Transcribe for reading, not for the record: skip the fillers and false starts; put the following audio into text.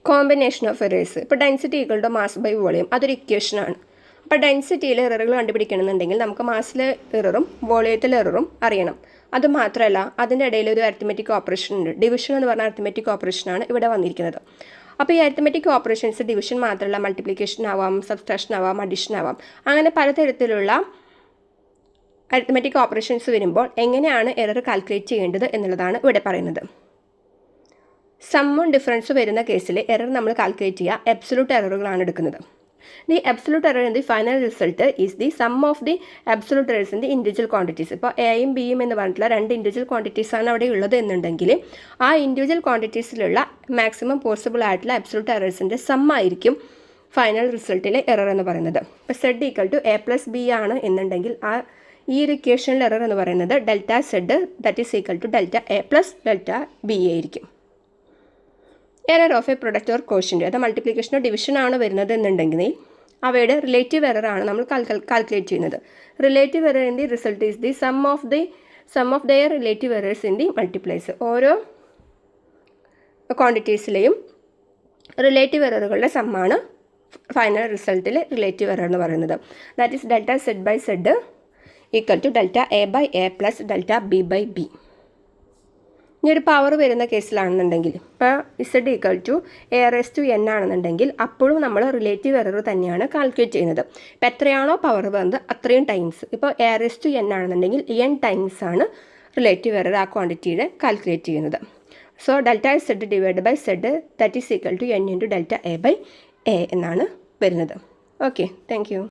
Combination of errors. ഇപ്പോൾ density equal to mass by volume, അതൊരു ഇക്വേഷനാണ്. അപ്പോൾ ഡെൻസിറ്റിയിൽ എററുകൾ കണ്ടുപിടിക്കണമെന്നുണ്ടെങ്കിൽ നമുക്ക് മാസിലെ എററും വോളിയത്തിലെ എററും അറിയണം. അതുമാത്രമല്ല അതിൻ്റെ ഇടയിൽ ഒരു അരിത്മെറ്റിക് ഓപ്പറേഷൻ ഉണ്ട്. ഡിവിഷൻ എന്ന് പറഞ്ഞ അരിത്മെറ്റിക് ഓപ്പറേഷനാണ് ഇവിടെ വന്നിരിക്കുന്നത്. അപ്പോൾ ഈ അരിത്മെറ്റിക് ഓപ്പറേഷൻസ് ഡിവിഷൻ മാത്രമല്ല, മൾട്ടിപ്ലിക്കേഷൻ ആവാം, സബ്സ്ട്രാക്ഷൻ ആവാം, അഡീഷൻ ആവാം, അങ്ങനെ പലതരത്തിലുള്ള അരിത്മെറ്റിക് ഓപ്പറേഷൻസ് വരുമ്പോൾ എങ്ങനെയാണ് എറർ കാൽക്കുലേറ്റ് ചെയ്യേണ്ടത് എന്നുള്ളതാണ് ഇവിടെ പറയുന്നത്. സമ്മും ഡിഫറൻസ് വരുന്ന കേസിൽ എറർ നമ്മൾ കാൽക്കുലേറ്റ് ചെയ്യുക എബ്സൊല്യൂട്ട് എററുകളാണ് എടുക്കുന്നത്. The absolute error in the final result is the sum of the absolute errors in the individual quantities. ഇപ്പോൾ എയും ബിയും എന്ന് പറഞ്ഞിട്ടുള്ള 2 ഇൻഡിവിജ്വൽ ക്വാണ്ടിറ്റീസാണ് അവിടെ ഉള്ളത് എന്നുണ്ടെങ്കിൽ ആ ഇൻഡിവിജ്വൽ ക്വാണ്ടിറ്റീസിലുള്ള മാക്സിമം പോസിബിൾ ആയിട്ടുള്ള എബ്സൊല്യൂട്ട് എറേഴ്സിൻ്റെ സം ആയിരിക്കും ഫൈനൽ റിസൾട്ടിലെ എറർ എന്ന് പറയുന്നത്. ഇപ്പോൾ Z equal to A plus B ആണ് എന്നുണ്ടെങ്കിൽ ഈ ഒരു ഇക്വേഷനിൽ എറർ എന്ന് പറയുന്നത് delta Z that is equal to delta A plus delta B ആയിരിക്കും. Error of a product or quotient, അത് മൾട്ടിപ്ലിക്കേഷനോ ഡിവിഷനാണ് വരുന്നത് എന്നുണ്ടെങ്കിൽ അവയുടെ റിലേറ്റീവ് എറർ ആണ് നമ്മൾ കാൽക്കുലേറ്റ് ചെയ്യുന്നത്. Relative error in the result is the sum of their relative errors in the multiplies. ഓരോ ക്വാണ്ടിറ്റീസിലെയും റിലേറ്റീവ് എററുകളുടെ സമ്മാണ് ഫൈനൽ റിസൾട്ടിൽ റിലേറ്റീവ് എറർ എന്ന് പറയുന്നത്. That is delta Z by Z equal to delta A by A plus delta B by B. ഇനി ഒരു power വരുന്ന കേസിലാണെന്നുണ്ടെങ്കിൽ ഇപ്പോൾ Z equal to A raise to N ആണെന്നുണ്ടെങ്കിൽ അപ്പോഴും നമ്മൾ റിലേറ്റീവ് എറർ തന്നെയാണ് കാൽക്കുലേറ്റ് ചെയ്യുന്നത്. ഇപ്പോൾ എത്രയാണോ പവർ വന്നത് അത്രയും ടൈംസ്, ഇപ്പോൾ എ റേസ് ടു എൻ ആണെന്നുണ്ടെങ്കിൽ എൻ ടൈംസ് ആണ് റിലേറ്റീവ് എറർ ആ ക്വാണ്ടിറ്റിയുടെ കാൽക്കുലേറ്റ് ചെയ്യുന്നത്. So delta Z divide by Z that is equal to N into delta A by A എന്നാണ് വരുന്നത്. Okay, thank U.